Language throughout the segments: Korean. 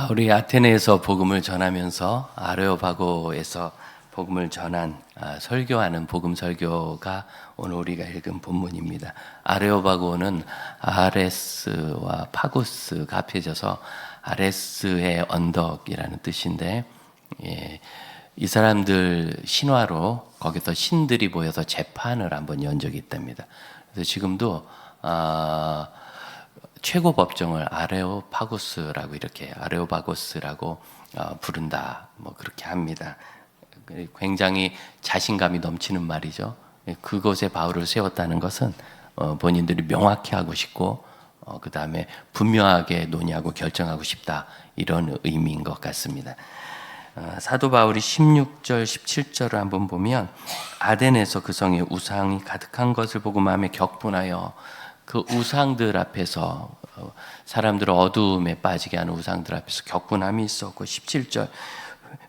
바울이 아테네에서 복음을 전하면서 아레오바고에서 복음을 전한 설교하는 복음 설교가 오늘 우리가 읽은 본문입니다. 아레오바고는 아레스와 파고스가 합해져서 아레스의 언덕이라는 뜻인데, 이 사람들 신화로 거기서 신들이 모여서 재판을 한번 연 적이 있답니다. 그래서 지금도 최고 법정을 아레오파고스라고 이렇게 아레오바고스라고 부른다, 뭐 그렇게 합니다. 굉장히 자신감이 넘치는 말이죠. 그곳에 바울을 세웠다는 것은 본인들이 명확히 하고 싶고 그 다음에 분명하게 논의하고 결정하고 싶다, 이런 의미인 것 같습니다. 사도 바울이 16절 17절을 한번 보면, 아덴에서 그 성에 우상이 가득한 것을 보고 마음에 격분하여 그 우상들 앞에서, 사람들을 어두움에 빠지게 하는 우상들 앞에서 격분함이 있었고, 17절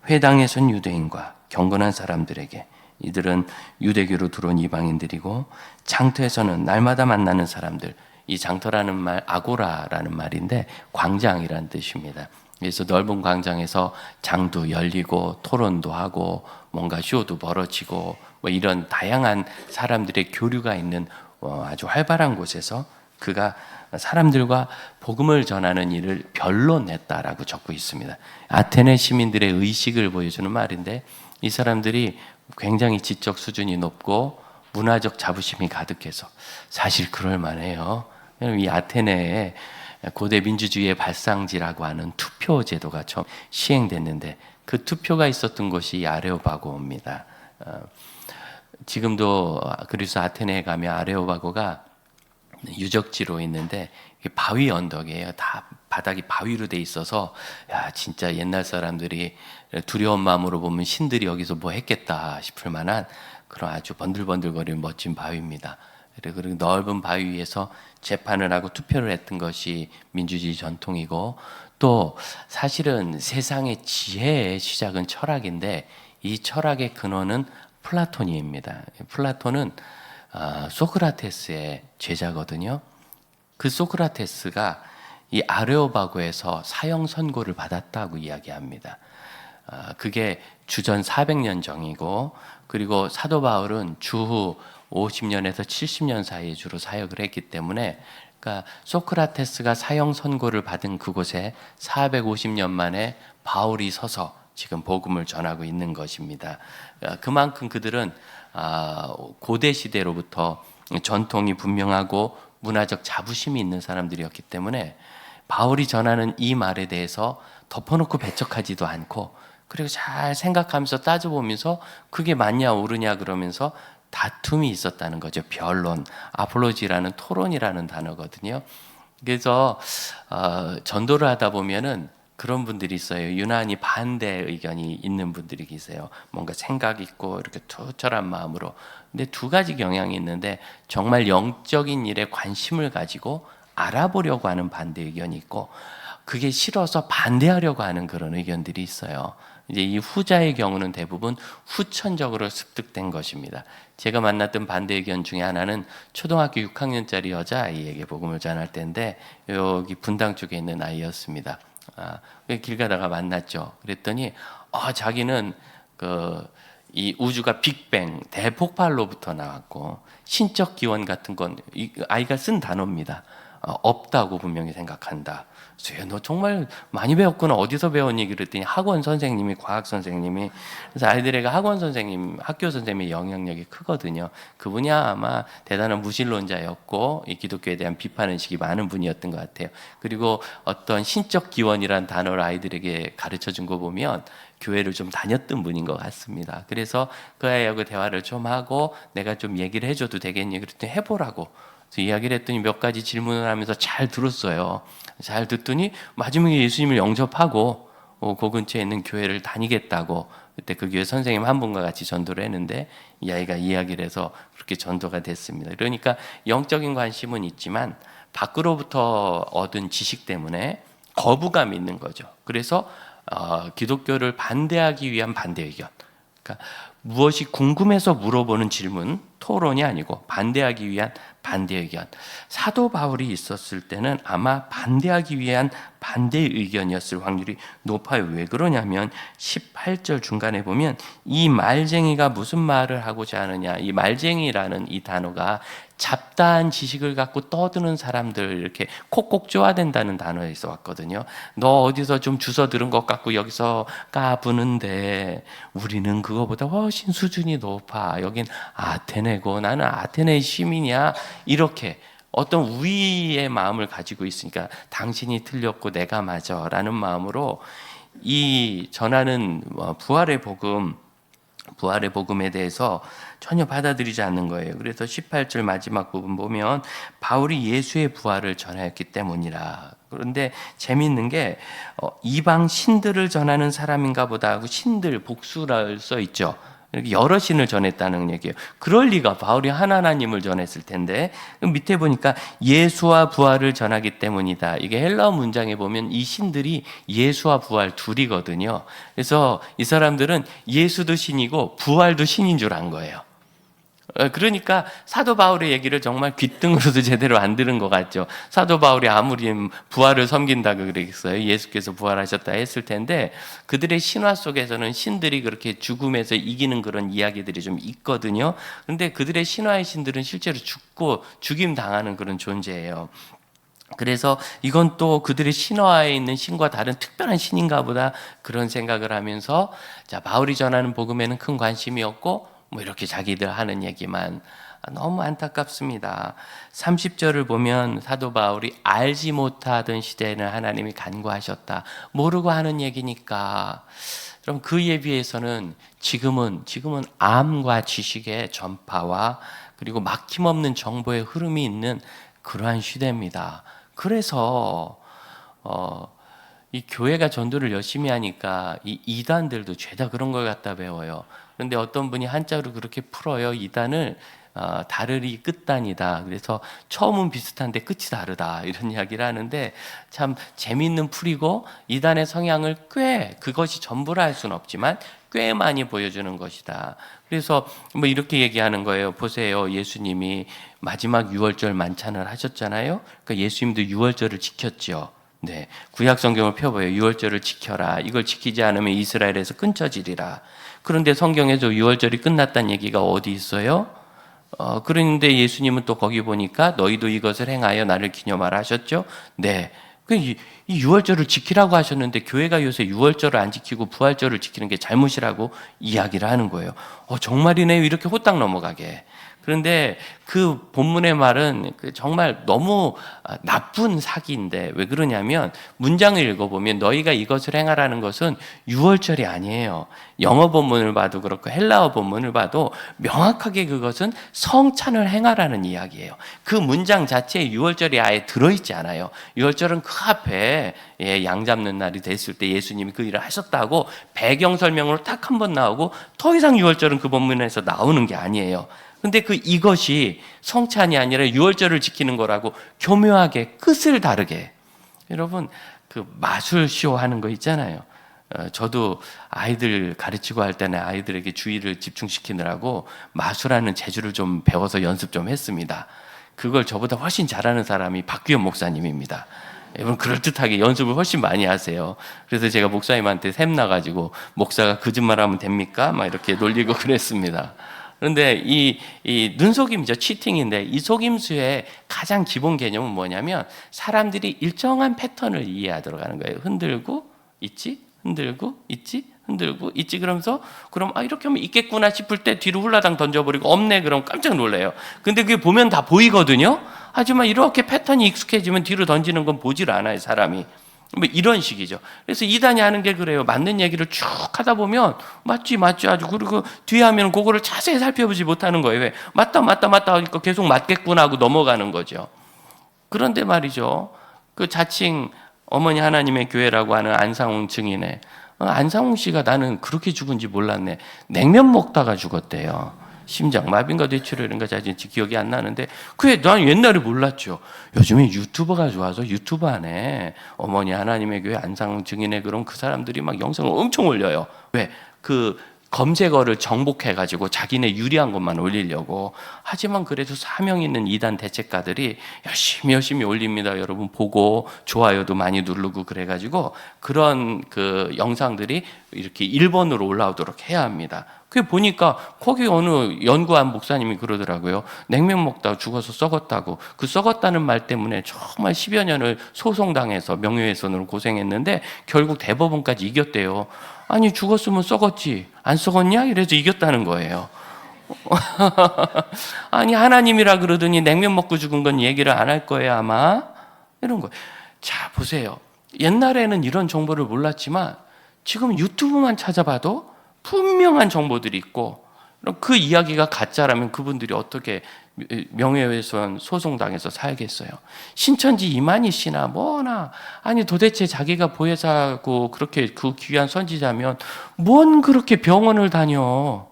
회당에 선 유대인과 경건한 사람들에게, 이들은 유대교로 들어온 이방인들이고 장터에서는 날마다 만나는 사람들, 이 장터라는 말 아고라라는 말인데 광장이라는 뜻입니다. 그래서 넓은 광장에서 장도 열리고 토론도 하고 뭔가 쇼도 벌어지고 뭐 이런 다양한 사람들의 교류가 있는 아주 활발한 곳에서 그가 사람들과 복음을 전하는 일을 변론했다라고 적고 있습니다. 아테네 시민들의 의식을 보여주는 말인데, 이 사람들이 굉장히 지적 수준이 높고 문화적 자부심이 가득해서 사실 그럴 만해요. 이 아테네에 고대 민주주의의 발상지라고 하는 투표 제도가 처음 시행됐는데, 그 투표가 있었던 곳이 아레오바고입니다. 지금도 그리스 아테네에 가면 아레오바고가 유적지로 있는데 바위 언덕이에요. 다 바닥이 바위로 돼 있어서, 야, 진짜 옛날 사람들이 두려운 마음으로 보면 신들이 여기서 뭐 했겠다 싶을 만한 그런 아주 번들번들거리는 멋진 바위입니다. 그리고 넓은 바위 위에서 재판을 하고 투표를 했던 것이 민주주의 전통이고, 또 사실은 세상의 지혜의 시작은 철학인데, 이 철학의 근원은 플라톤입니다. 플라톤은 소크라테스의 제자거든요. 그 소크라테스가 이 아레오바고에서 사형 선고를 받았다고 이야기합니다. 그게 주전 400년 정이고, 그리고 사도 바울은 주후 50년에서 70년 사이에 주로 사역을 했기 때문에, 그러니까 소크라테스가 사형 선고를 받은 그곳에 450년 만에 바울이 서서 지금 복음을 전하고 있는 것입니다. 그만큼 그들은 고대 시대로부터 전통이 분명하고 문화적 자부심이 있는 사람들이었기 때문에 바울이 전하는 이 말에 대해서 덮어놓고 배척하지도 않고, 그리고 잘 생각하면서 따져보면서 그게 맞냐 옳으냐 그러면서 다툼이 있었다는 거죠. 변론, 아폴로지라는 토론이라는 단어거든요. 그래서 전도를 하다 보면은 그런 분들이 있어요. 유난히 반대 의견이 있는 분들이 계세요. 뭔가 생각 있고 이렇게 투철한 마음으로. 근데 두 가지 경향이 있는데, 정말 영적인 일에 관심을 가지고 알아보려고 하는 반대 의견이 있고, 그게 싫어서 반대하려고 하는 그런 의견들이 있어요. 이제 이 후자의 경우는 대부분 후천적으로 습득된 것입니다. 제가 만났던 반대 의견 중에 하나는 초등학교 6학년짜리 여자아이에게 복음을 전할 때인데, 여기 분당 쪽에 있는 아이였습니다. 길 가다가 만났죠. 그랬더니 자기는 이 우주가 빅뱅 대폭발로부터 나왔고, 신적 기원 같은 건 아이가 쓴 단어입니다. 없다고 분명히 생각한다. 그래서 너 정말 많이 배웠구나. 어디서 배웠니? 그랬더니 학원 선생님이, 과학 선생님이. 그래서 아이들에게 학원 선생님, 학교 선생님의 영향력이 크거든요. 그분이 아마 대단한 무신론자였고, 이 기독교에 대한 비판 의식이 많은 분이었던 것 같아요. 그리고 어떤 신적 기원이라는 단어를 아이들에게 가르쳐 준 거 보면 교회를 좀 다녔던 분인 것 같습니다. 그래서 그 아이하고 대화를 좀 하고, 내가 좀 얘기를 해줘도 되겠니? 그랬더니 해보라고. 이야기를 했더니 몇 가지 질문을 하면서 잘 들었어요. 잘 듣더니 마지막에 예수님을 영접하고 그 근처에 있는 교회를 다니겠다고, 그때 그 교회 선생님 한 분과 같이 전도를 했는데, 이 아이가 이야기를 해서 그렇게 전도가 됐습니다. 그러니까 영적인 관심은 있지만 밖으로부터 얻은 지식 때문에 거부감이 있는 거죠. 그래서 기독교를 반대하기 위한 반대 의견, 그러니까 무엇이 궁금해서 물어보는 질문, 토론이 아니고 반대하기 위한 반대 의견. 사도 바울이 있었을 때는 아마 반대하기 위한 반대 의견이었을 확률이 높아요. 왜 그러냐면 18절 중간에 보면 이 말쟁이가 무슨 말을 하고자 하느냐. 이 말쟁이라는 이 단어가 잡다한 지식을 갖고 떠드는 사람들 이렇게 콕콕 쪼아댄다는 단어에서 왔거든요. 너 어디서 좀 주워 들은 것 같고 여기서 까부는데 우리는 그거보다 훨씬 수준이 높아. 여긴 아테네고 나는 아테네 시민이야. 이렇게 어떤 우위의 마음을 가지고 있으니까 당신이 틀렸고 내가 맞아 라는 마음으로 이 전하는 부활의 복음에 대해서 전혀 받아들이지 않는 거예요. 그래서 18절 마지막 부분 보면 바울이 예수의 부활을 전하였기 때문이라. 그런데 재미있는 게 이방 신들을 전하는 사람인가 보다 하고 신들 복수를 써 있죠. 여러 신을 전했다는 얘기예요. 그럴 리가. 바울이 하나님을 전했을 텐데. 밑에 보니까 예수와 부활을 전하기 때문이다. 이게 헬라어 문장에 보면 이 신들이 예수와 부활 둘이거든요. 그래서 이 사람들은 예수도 신이고 부활도 신인 줄 안 거예요. 그러니까 사도 바울의 얘기를 정말 귓등으로도 제대로 안 들은 것 같죠. 사도 바울이 아무리 부활을 섬긴다고 그랬어요. 예수께서 부활하셨다 했을 텐데 그들의 신화 속에서는 신들이 그렇게 죽음에서 이기는 그런 이야기들이 좀 있거든요. 그런데 그들의 신화의 신들은 실제로 죽고 죽임 당하는 그런 존재예요. 그래서 이건 또 그들의 신화에 있는 신과 다른 특별한 신인가 보다 그런 생각을 하면서 자, 바울이 전하는 복음에는 큰 관심이 없고 뭐 이렇게 자기들 하는 얘기만. 너무 안타깝습니다. 30절을 보면 사도 바울이 알지 못하던 시대에는 하나님이 간구하셨다. 모르고 하는 얘기니까. 그럼 그에 비해서는 지금은 암과 지식의 전파와 그리고 막힘없는 정보의 흐름이 있는 그러한 시대입니다. 그래서 이 교회가 전도를 열심히 하니까 이 이단들도 죄다 그런 걸 갖다 배워요. 그런데 어떤 분이 한자로 그렇게 풀어요. 이단을 다르리 끝단이다. 그래서 처음은 비슷한데 끝이 다르다. 이런 이야기를 하는데 참 재미있는 풀이고 이단의 성향을 꽤 그것이 전부라 할 수는 없지만 꽤 많이 보여주는 것이다. 그래서 뭐 이렇게 얘기하는 거예요. 보세요. 예수님이 마지막 유월절 만찬을 하셨잖아요. 그러니까 예수님도 유월절을 지켰죠. 네, 구약 성경을 펴봐요. 유월절을 지켜라. 이걸 지키지 않으면 이스라엘에서 끊쳐지리라. 그런데 성경에서 유월절이 끝났다는 얘기가 어디 있어요? 그런데 예수님은 또 거기 보니까 너희도 이것을 행하여 나를 기념하라 하셨죠? 네. 이 유월절을 지키라고 하셨는데 교회가 요새 유월절을 안 지키고 부활절을 지키는 게 잘못이라고 이야기를 하는 거예요. 정말이네요. 이렇게 호딱 넘어가게. 그런데 그 본문의 말은 정말 너무 나쁜 사기인데 왜 그러냐면 문장을 읽어보면 너희가 이것을 행하라는 것은 유월절이 아니에요. 영어 본문을 봐도 그렇고 헬라어 본문을 봐도 명확하게 그것은 성찬을 행하라는 이야기예요. 그 문장 자체에 유월절이 아예 들어있지 않아요. 유월절은 그 앞에 양 잡는 날이 됐을 때 예수님이 그 일을 하셨다고 배경 설명으로 딱 한 번 나오고 더 이상 유월절은 그 본문에서 나오는 게 아니에요. 근데 이것이 성찬이 아니라 유월절을 지키는 거라고 교묘하게 끝을 다르게. 여러분, 마술쇼 하는 거 있잖아요. 저도 아이들 가르치고 할 때는 아이들에게 주의를 집중시키느라고 마술하는 재주를 좀 배워서 연습 좀 했습니다. 그걸 저보다 훨씬 잘하는 사람이 박규현 목사님입니다. 여러분 그럴듯하게 연습을 훨씬 많이 하세요. 그래서 제가 목사님한테 샘 나가지고 목사가 거짓말하면 됩니까? 막 이렇게 놀리고 그랬습니다. 그런데 이 눈속임이죠. 치팅인데 이 속임수의 가장 기본 개념은 뭐냐면 사람들이 일정한 패턴을 이해하도록 하는 거예요. 흔들고 있지, 흔들고 있지, 흔들고 있지. 그러면서 그럼 이렇게 하면 있겠구나 싶을 때 뒤로 훌라당 던져버리고 없네. 그럼 깜짝 놀래요. 근데 그게 보면 다 보이거든요. 하지만 이렇게 패턴이 익숙해지면 뒤로 던지는 건 보질 않아요. 사람이. 뭐 이런 식이죠. 그래서 이단이 하는 게 그래요. 맞는 얘기를 쭉 하다 보면 맞지 아주 그리고 뒤에 하면 그거를 자세히 살펴보지 못하는 거예요. 왜? 맞다 하니까 계속 맞겠구나 하고 넘어가는 거죠. 그런데 말이죠. 그 자칭 어머니 하나님의 교회라고 하는 안상홍 증인의 안상홍 씨가 나는 그렇게 죽은지 몰랐네. 냉면 먹다가 죽었대요. 심장마비인가 뇌출혈인가 잘 기억이 안 나는데 그게 난 옛날에 몰랐죠. 요즘에 유튜버가 좋아서 유튜브 안에 어머니 하나님의 교회 안상홍 증인의 그런 그 사람들이 막 영상을 엄청 올려요. 왜? 검색어를 정복해가지고 자기네 유리한 것만 올리려고. 하지만 그래도 사명 있는 이단 대책가들이 열심히 올립니다. 여러분 보고 좋아요도 많이 누르고 그래가지고 그런 그 영상들이 이렇게 1번으로 올라오도록 해야 합니다. 그게 보니까 거기 어느 연구한 목사님이 그러더라고요. 냉면 먹다가 죽어서 썩었다고. 그 썩었다는 말 때문에 정말 10여 년을 소송당해서 명예훼손으로 고생했는데 결국 대법원까지 이겼대요. 아니 죽었으면 썩었지 안 썩었냐? 이래서 이겼다는 거예요. 아니 하나님이라 그러더니 냉면 먹고 죽은 건 얘기를 안 할 거예요 아마. 이런 거. 자 보세요. 옛날에는 이런 정보를 몰랐지만 지금 유튜브만 찾아봐도 분명한 정보들이 있고, 그 이야기가 가짜라면 그분들이 어떻게 명예훼손 소송당해서 살겠어요? 신천지 이만희 씨나 뭐나, 아니 도대체 자기가 보혜사고 그렇게 그 귀한 선지자면 뭔 그렇게 병원을 다녀?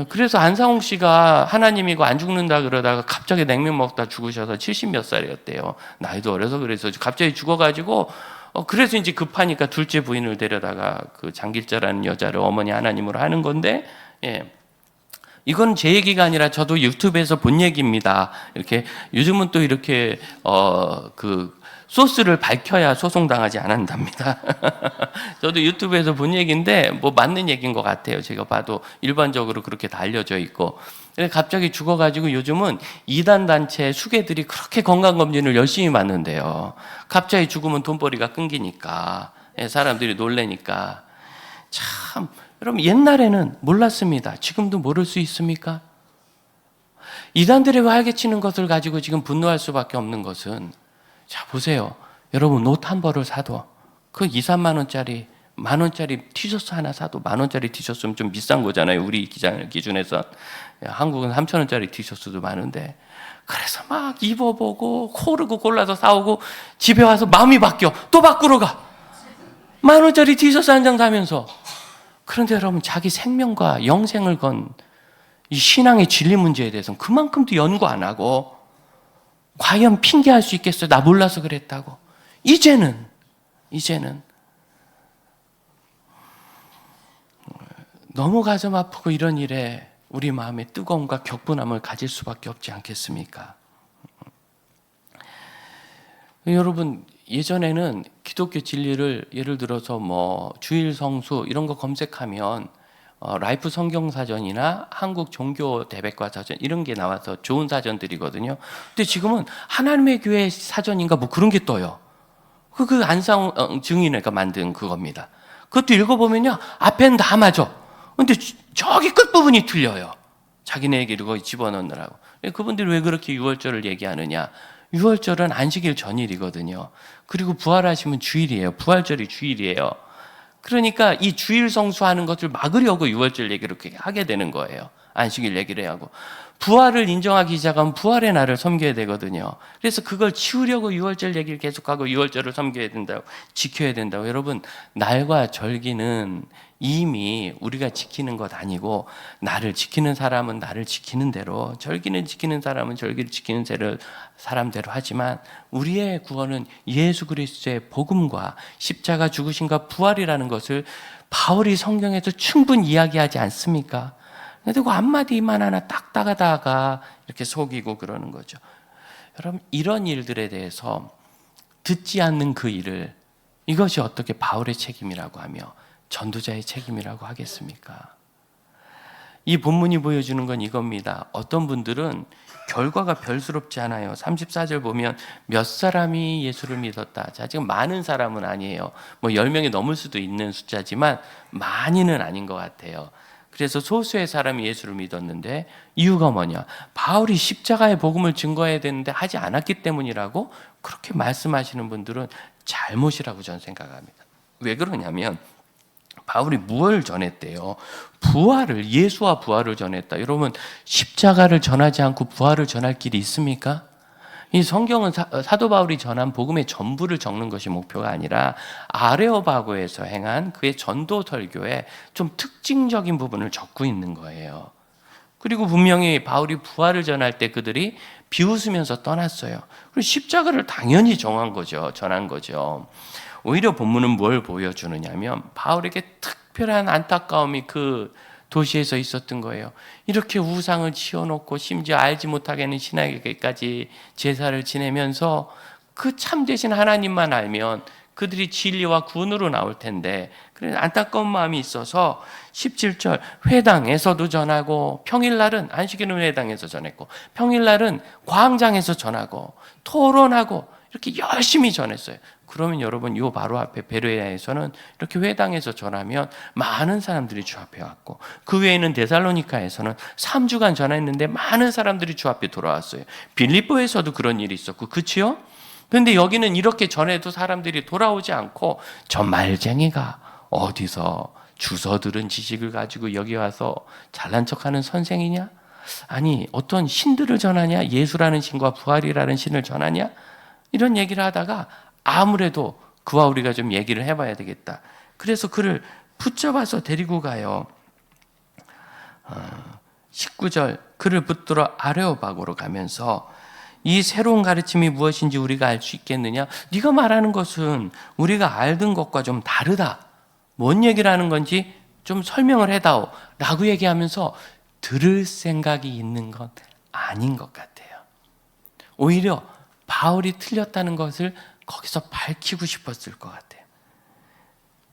그래서 안상홍 씨가 하나님이고 안 죽는다 그러다가 갑자기 냉면 먹다 죽으셔서 70 몇 살이었대요. 나이도 어려서 그래서 갑자기 죽어가지고 그래서 이제 급하니까 둘째 부인을 데려다가 그 장길자라는 여자를 어머니 하나님으로 하는 건데, 예. 이건 제 얘기가 아니라 저도 유튜브에서 본 얘기입니다. 이렇게 요즘은 또 이렇게 그 소스를 밝혀야 소송당하지 않는답니다. 저도 유튜브에서 본 얘기인데 뭐 맞는 얘기인 것 같아요. 제가 봐도 일반적으로 그렇게 다 알려져 있고. 갑자기 죽어가지고 요즘은 이단 단체 수괴들이 그렇게 건강검진을 열심히 받는데요. 갑자기 죽으면 돈벌이가 끊기니까, 사람들이 놀래니까. 참 여러분 옛날에는 몰랐습니다. 지금도 모를 수 있습니까? 이단들의 활개치는 것을 가지고 지금 분노할 수밖에 없는 것은, 자 보세요. 여러분 옷 한 벌을 사도 그 2, 3만 원짜리, 만 원짜리 티셔츠 하나 사도 만 원짜리 티셔츠면 좀 비싼 거잖아요. 우리 기준에서. 한국은 3천 원짜리 티셔츠도 많은데, 그래서 막 입어보고 고르고 골라서 사오고 집에 와서 마음이 바뀌어 또 바꾸러 가. 만 원짜리 티셔츠 한 장 사면서. 그런데 여러분 자기 생명과 영생을 건 이 신앙의 진리 문제에 대해서는 그만큼도 연구 안 하고, 과연 핑계할 수 있겠어요? 나 몰라서 그랬다고. 이제는 너무 가슴 아프고 이런 일에 우리 마음에 뜨거움과 격분함을 가질 수밖에 없지 않겠습니까? 여러분 예전에는 기독교 진리를 예를 들어서 뭐 주일 성수 이런 거 검색하면 라이프 성경사전이나 한국 종교 대백과 사전 이런 게 나와서 좋은 사전들이거든요. 근데 지금은 하나님의 교회 사전인가 뭐 그런 게 떠요. 그 안상 증인회가 만든 그겁니다. 그것도 읽어보면요 앞에는 다 맞아. 근데 저기 끝부분이 틀려요. 자기네 얘기를 거기 집어넣느라고. 그분들이 왜 그렇게 유월절을 얘기하느냐? 유월절은 안식일 전일이거든요. 그리고 부활하시면 주일이에요. 부활절이 주일이에요. 그러니까 이 주일 성수하는 것을 막으려고 유월절 얘기를 그렇게 하게 되는 거예요. 안식일 얘기를 하고. 부활을 인정하기 시작하면 부활의 날을 섬겨야 되거든요. 그래서 그걸 치우려고 유월절 얘기를 계속하고 유월절을 섬겨야 된다고, 지켜야 된다고. 여러분 날과 절기는 이미 우리가 지키는 것 아니고, 나를 지키는 사람은 나를 지키는 대로, 절기는 지키는 사람은 절기를 지키는 사람대로 하지만 우리의 구원은 예수 그리스도의 복음과 십자가 죽으심과 부활이라는 것을 바울이 성경에서 충분히 이야기하지 않습니까? 그리고 한마디만 하나 딱 따가다가 이렇게 속이고 그러는 거죠. 여러분 이런 일들에 대해서 듣지 않는 그 일을, 이것이 어떻게 바울의 책임이라고 하며 전도자의 책임이라고 하겠습니까? 이 본문이 보여주는 건 이겁니다. 어떤 분들은 결과가 별스럽지 않아요. 34절 보면 몇 사람이 예수를 믿었다. 자, 지금 많은 사람은 아니에요. 뭐 10명이 넘을 수도 있는 숫자지만 많이는 아닌 것 같아요. 그래서 소수의 사람이 예수를 믿었는데 이유가 뭐냐? 바울이 십자가의 복음을 증거해야 되는데 하지 않았기 때문이라고 그렇게 말씀하시는 분들은 잘못이라고 저는 생각합니다. 왜 그러냐면 바울이 무엇을 전했대요? 부활을, 예수와 부활을 전했다. 여러분 십자가를 전하지 않고 부활을 전할 길이 있습니까? 이 성경은 사도 바울이 전한 복음의 전부를 적는 것이 목표가 아니라 아레오바고에서 행한 그의 전도 설교에 좀 특징적인 부분을 적고 있는 거예요. 그리고 분명히 바울이 부활을 전할 때 그들이 비웃으면서 떠났어요. 그리고 십자가를 당연히 전한 거죠. 오히려 본문은 뭘 보여주느냐면 바울에게 특별한 안타까움이 그 도시에서 있었던 거예요. 이렇게 우상을 지어놓고 심지어 알지 못하게는 신에게까지 제사를 지내면서 그 참되신 하나님만 알면 그들이 진리와 구원으로 나올 텐데, 그래서 안타까운 마음이 있어서 17절 회당에서도 전하고, 평일날은 안식일은 회당에서 전했고 평일날은 광장에서 전하고 토론하고 이렇게 열심히 전했어요. 그러면 여러분, 요 바로 앞에 베레아에서는 이렇게 회당에서 전하면 많은 사람들이 주 앞에 왔고, 그 외에는 데살로니카에서는 3주간 전했는데 많은 사람들이 주 앞에 돌아왔어요. 빌립보에서도 그런 일이 있었고, 그치요? 그런데 여기는 이렇게 전해도 사람들이 돌아오지 않고, 저 말쟁이가 어디서 주워 들은 지식을 가지고 여기 와서 잘난 척하는 선생이냐? 아니, 어떤 신들을 전하냐? 예수라는 신과 부활이라는 신을 전하냐? 이런 얘기를 하다가 아무래도 그와 우리가 좀 얘기를 해봐야 되겠다. 그래서 그를 붙잡아서 데리고 가요. 19절 그를 붙들어 아레오바고로 가면서, 이 새로운 가르침이 무엇인지 우리가 알 수 있겠느냐? 네가 말하는 것은 우리가 알던 것과 좀 다르다. 뭔 얘기를 하는 건지 좀 설명을 해다오 라고 얘기하면서 들을 생각이 있는 건 아닌 것 같아요. 오히려 바울이 틀렸다는 것을 거기서 밝히고 싶었을 것 같아요.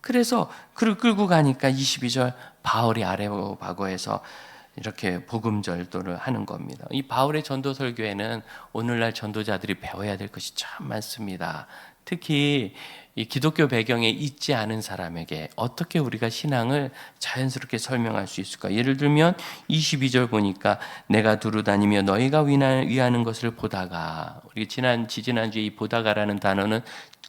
그래서 그를 끌고 가니까 22절 바울이 아레오바고에서 이렇게 복음 전도를 하는 겁니다. 이 바울의 전도 설교에는 오늘날 전도자들이 배워야 될 것이 참 많습니다. 특히 이 기독교 배경에 있지 않은 사람에게 어떻게 우리가 신앙을 자연스럽게 설명할 수 있을까? 예를 들면 22절 보니까 내가 두루 다니며 너희가 위하는 것을 보다가, 우리 지지난주에 이 보다가라는 단어는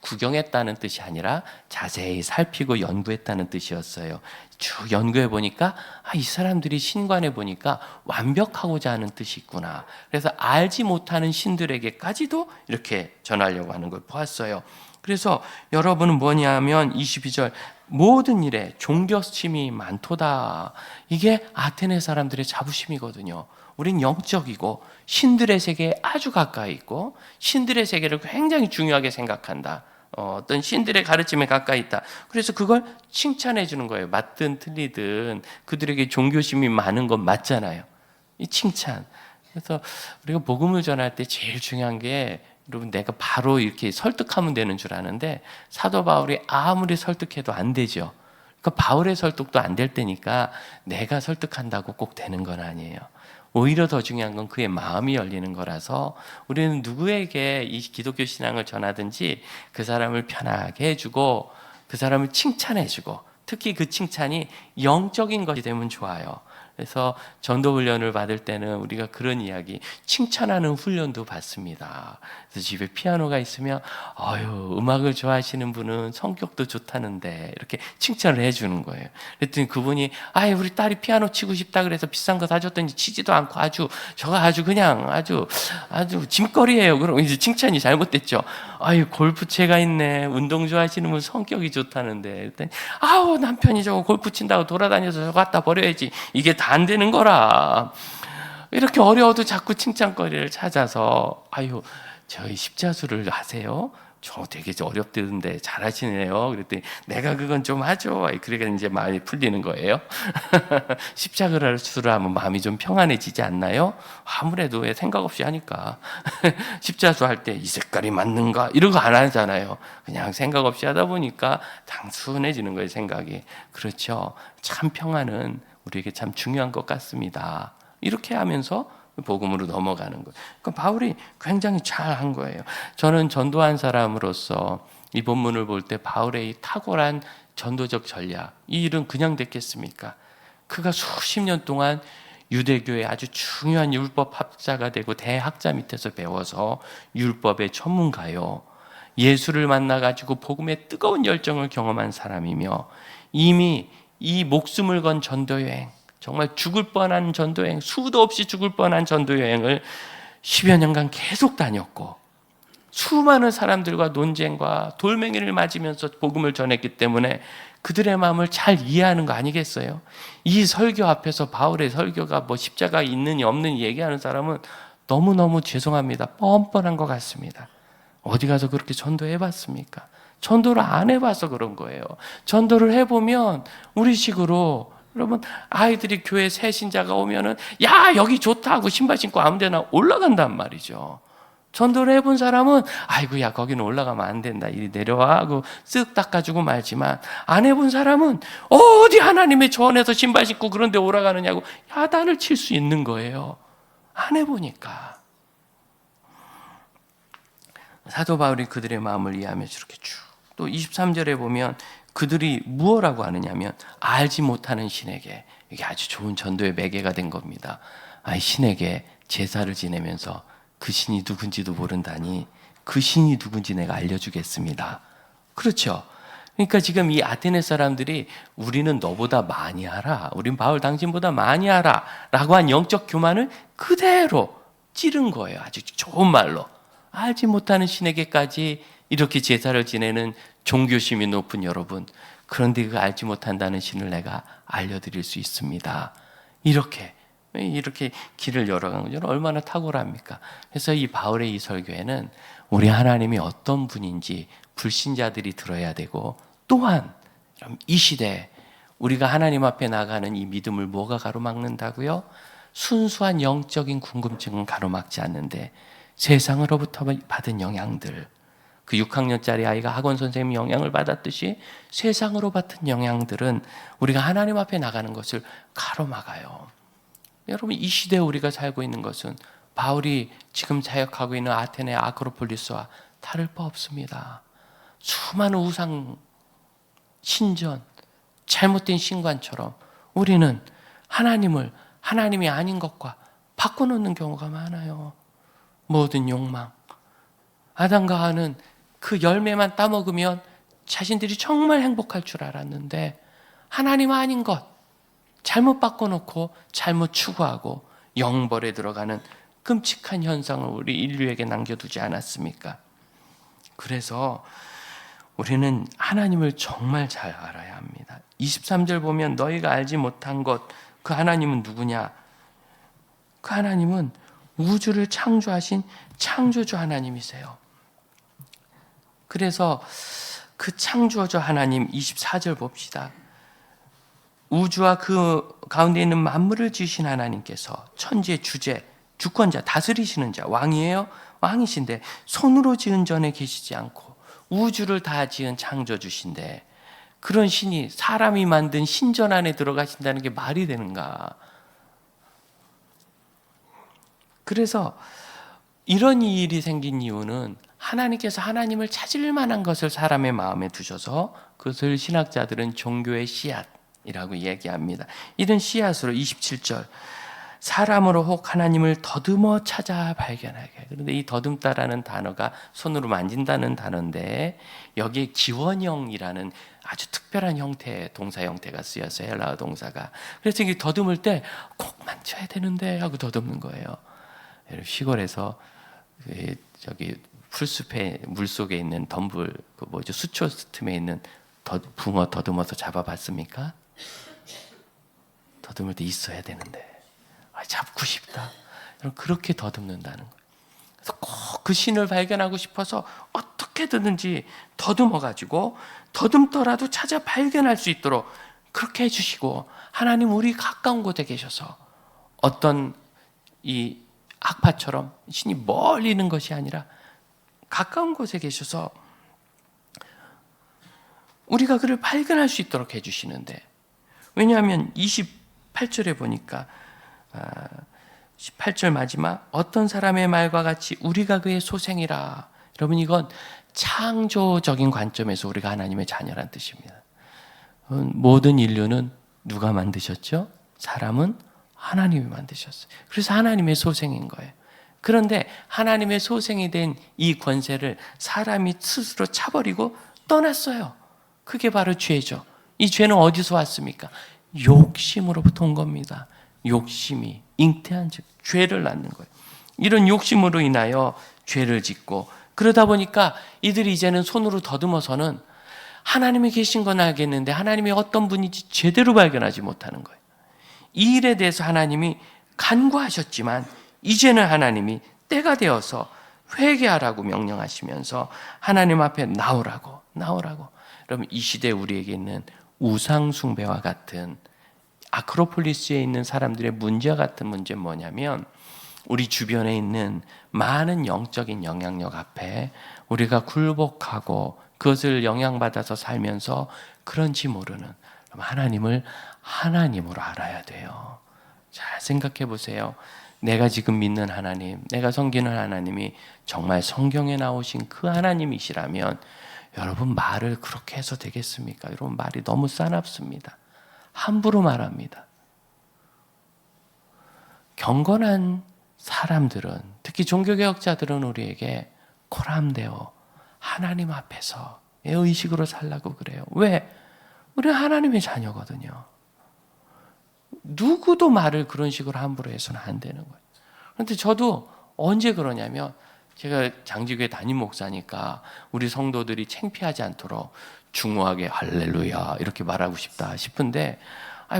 구경했다는 뜻이 아니라 자세히 살피고 연구했다는 뜻이었어요. 쭉 연구해 보니까 이 사람들이 신관해 보니까 완벽하고자 하는 뜻이 있구나. 그래서 알지 못하는 신들에게까지도 이렇게 전하려고 하는 걸 보았어요. 그래서 여러분은 뭐냐 하면 22절 모든 일에 존경심이 많도다. 이게 아테네 사람들의 자부심이거든요. 우린 영적이고 신들의 세계에 아주 가까이 있고 신들의 세계를 굉장히 중요하게 생각한다. 어떤 신들의 가르침에 가까이 있다. 그래서 그걸 칭찬해 주는 거예요. 맞든 틀리든 그들에게 종교심이 많은 건 맞잖아요. 이 칭찬. 그래서 우리가 복음을 전할 때 제일 중요한 게, 여러분, 내가 바로 이렇게 설득하면 되는 줄 아는데 사도 바울이 아무리 설득해도 안 되죠. 그러니까 바울의 설득도 안 될 때니까 내가 설득한다고 꼭 되는 건 아니에요. 오히려 더 중요한 건 그의 마음이 열리는 거라서, 우리는 누구에게 이 기독교 신앙을 전하든지 그 사람을 편하게 해주고 그 사람을 칭찬해주고, 특히 그 칭찬이 영적인 것이 되면 좋아요. 그래서 전도 훈련을 받을 때는 우리가 그런 이야기, 칭찬하는 훈련도 받습니다. 그래서 집에 피아노가 있으면 음악을 좋아하시는 분은 성격도 좋다는데 이렇게 칭찬을 해주는 거예요. 그랬더니 그분이 우리 딸이 피아노 치고 싶다 그래서 비싼 거 사줬더니 치지도 않고 아주 그냥 아주 짐거리예요. 그럼 이제 칭찬이 잘못됐죠. 골프채가 있네. 운동 좋아하시는 분 성격이 좋다는데. 그랬더니 남편이 저거 골프 친다고 돌아다녀서 저거 갖다 버려야지. 이게 다 안 되는 거라. 이렇게 어려워도 자꾸 칭찬거리를 찾아서 저희 십자수를 하세요? 저 되게 어렵던데 잘하시네요. 그랬더니 내가 그건 좀 하죠. 그러니까 이제 마음이 풀리는 거예요. 십자가를 하면 마음이 좀 평안해지지 않나요? 아무래도 왜 생각 없이 하니까. 십자수 할 때 이 색깔이 맞는가 이런 거 안 하잖아요. 그냥 생각 없이 하다 보니까 단순해지는 거예요, 생각이. 그렇죠. 참 평안은 우리에게 참 중요한 것 같습니다. 이렇게 하면서 복음으로 넘어가는 거예요. 그러니까 바울이 굉장히 잘한 거예요. 저는 전도한 사람으로서 이 본문을 볼 때 바울의 이 탁월한 전도적 전략, 이 일은 그냥 됐겠습니까? 그가 수십 년 동안 유대교의 아주 중요한 율법 학자가 되고 대학자 밑에서 배워서 율법의 전문가요. 예수를 만나가지고 복음의 뜨거운 열정을 경험한 사람이며, 이미 이 목숨을 건 전도여행, 정말 죽을 뻔한 전도여행, 수도 없이 죽을 뻔한 전도여행을 10여 년간 계속 다녔고, 수많은 사람들과 논쟁과 돌멩이를 맞으면서 복음을 전했기 때문에 그들의 마음을 잘 이해하는 거 아니겠어요? 이 설교 앞에서 바울의 설교가 십자가 있느니 없느니 얘기하는 사람은 너무너무 죄송합니다. 뻔뻔한 것 같습니다. 어디 가서 그렇게 전도해봤습니까? 전도를 안 해봐서 그런 거예요. 전도를 해보면 우리식으로 여러분 아이들이 교회 새 신자가 오면은 야 여기 좋다 하고 신발 신고 아무데나 올라간단 말이죠. 전도를 해본 사람은 아이고 야 거기는 올라가면 안 된다 이리 내려와 하고 쓱 닦아주고 말지만, 안 해본 사람은 어디 하나님의 조언에서 신발 신고 그런 데 올라가느냐고 야단을 칠 수 있는 거예요. 안 해보니까. 사도 바울이 그들의 마음을 이해하면서 이렇게 쭉 또 23절에 보면 그들이 무엇라고 하느냐면 알지 못하는 신에게, 이게 아주 좋은 전도의 매개가 된 겁니다. 신에게 제사를 지내면서 그 신이 누군지도 모른다니 그 신이 누군지 내가 알려주겠습니다. 그렇죠? 그러니까 지금 이 아테네 사람들이 우리는 너보다 많이 알아, 우린 바울 당신보다 많이 알아 라고 한 영적 교만을 그대로 찌른 거예요. 아주 좋은 말로. 알지 못하는 신에게까지 이렇게 제사를 지내는 종교심이 높은 여러분, 그런데 그 알지 못한다는 신을 내가 알려드릴 수 있습니다. 이렇게 길을 열어가는 건 얼마나 탁월합니까? 그래서 이 바울의 이 설교에는 우리 하나님이 어떤 분인지 불신자들이 들어야 되고, 또한 이 시대에 우리가 하나님 앞에 나가는 이 믿음을 뭐가 가로막는다고요? 순수한 영적인 궁금증은 가로막지 않는데 세상으로부터 받은 영향들, 그 6학년짜리 아이가 학원 선생님 영향을 받았듯이 세상으로 받은 영향들은 우리가 하나님 앞에 나가는 것을 가로막아요. 여러분, 이 시대에 우리가 살고 있는 것은 바울이 지금 사역하고 있는 아테네 아크로폴리스와 다를 바 없습니다. 수많은 우상, 신전, 잘못된 신관처럼 우리는 하나님을 하나님이 아닌 것과 바꿔놓는 경우가 많아요. 모든 욕망, 아담과 하와는 그 열매만 따먹으면 자신들이 정말 행복할 줄 알았는데 하나님 아닌 것 잘못 바꿔놓고 잘못 추구하고 영벌에 들어가는 끔찍한 현상을 우리 인류에게 남겨두지 않았습니까? 그래서 우리는 하나님을 정말 잘 알아야 합니다. 23절 보면 너희가 알지 못한 것, 그 하나님은 누구냐? 그 하나님은 우주를 창조하신 창조주 하나님이세요. 그래서 그 창조주 하나님 24절 봅시다. 우주와 그 가운데 있는 만물을 지으신 하나님께서 천지의 주재, 주권자, 다스리시는 자, 왕이에요? 왕이신데 손으로 지은 전에 계시지 않고 우주를 다 지은 창조주신데 그런 신이 사람이 만든 신전 안에 들어가신다는 게 말이 되는가? 그래서 이런 일이 생긴 이유는 하나님께서 하나님을 찾을 만한 것을 사람의 마음에 두셔서 그것을 신학자들은 종교의 씨앗이라고 얘기합니다. 이런 씨앗으로 27절 사람으로 혹 하나님을 더듬어 찾아 발견하게. 그런데 이 더듬다라는 단어가 손으로 만진다는 단어인데 여기에 기원형이라는 아주 특별한 형태의 동사 형태가 쓰여서 헬라어 동사가. 그래서 이게 더듬을 때 꼭 만져야 되는데 하고 더듬는 거예요. 시골에서 저기 풀숲에 물 속에 있는 덤불, 그 뭐죠, 수초 틈에 있는 붕어 더듬어서 잡아봤습니까? 더듬을 때 있어야 되는데 잡고 싶다. 그렇게 더듬는다는 거예요. 그래서 꼭 그 신을 발견하고 싶어서 어떻게든지 더듬어가지고 더듬더라도 찾아 발견할 수 있도록 그렇게 해주시고, 하나님 우리 가까운 곳에 계셔서 어떤 이 악파처럼 신이 멀리 있는 것이 아니라 가까운 곳에 계셔서 우리가 그를 발견할 수 있도록 해주시는데, 왜냐하면 28절에 보니까 18절 마지막 어떤 사람의 말과 같이 우리가 그의 소생이라. 여러분, 이건 창조적인 관점에서 우리가 하나님의 자녀란 뜻입니다. 모든 인류는 누가 만드셨죠? 사람은 하나님이 만드셨어요. 그래서 하나님의 소생인 거예요. 그런데 하나님의 소생이 된 이 권세를 사람이 스스로 차버리고 떠났어요. 그게 바로 죄죠. 이 죄는 어디서 왔습니까? 욕심으로부터 온 겁니다. 욕심이 잉태한 즉 죄를 낳는 거예요. 이런 욕심으로 인하여 죄를 짓고, 그러다 보니까 이들이 이제는 손으로 더듬어서는 하나님이 계신 건 알겠는데 하나님이 어떤 분인지 제대로 발견하지 못하는 거예요. 이 일에 대해서 하나님이 간구하셨지만 이제는 하나님이 때가 되어서 회개하라고 명령하시면서 하나님 앞에 나오라고, 나오라고. 여러분, 이 시대 우리에게 있는 우상 숭배와 같은, 아크로폴리스에 있는 사람들의 문제와 같은 문제는 뭐냐면, 우리 주변에 있는 많은 영적인 영향력 앞에 우리가 굴복하고 그것을 영향받아서 살면서 그런지 모르는, 하나님을 하나님으로 알아야 돼요. 잘 생각해 보세요. 내가 지금 믿는 하나님, 내가 섬기는 하나님이 정말 성경에 나오신 그 하나님이시라면 여러분, 말을 그렇게 해서 되겠습니까? 여러분, 말이 너무 싸납습니다. 함부로 말합니다. 경건한 사람들은, 특히 종교개혁자들은 우리에게 코람데오, 하나님 앞에서 의식으로 살라고 그래요. 왜? 우리는 하나님의 자녀거든요. 누구도 말을 그런 식으로 함부로 해서는 안 되는 거예요. 그런데 저도 언제 그러냐면, 제가 장지교회 담임 목사니까 우리 성도들이 창피하지 않도록 중후하게 할렐루야 이렇게 말하고 싶다 싶은데,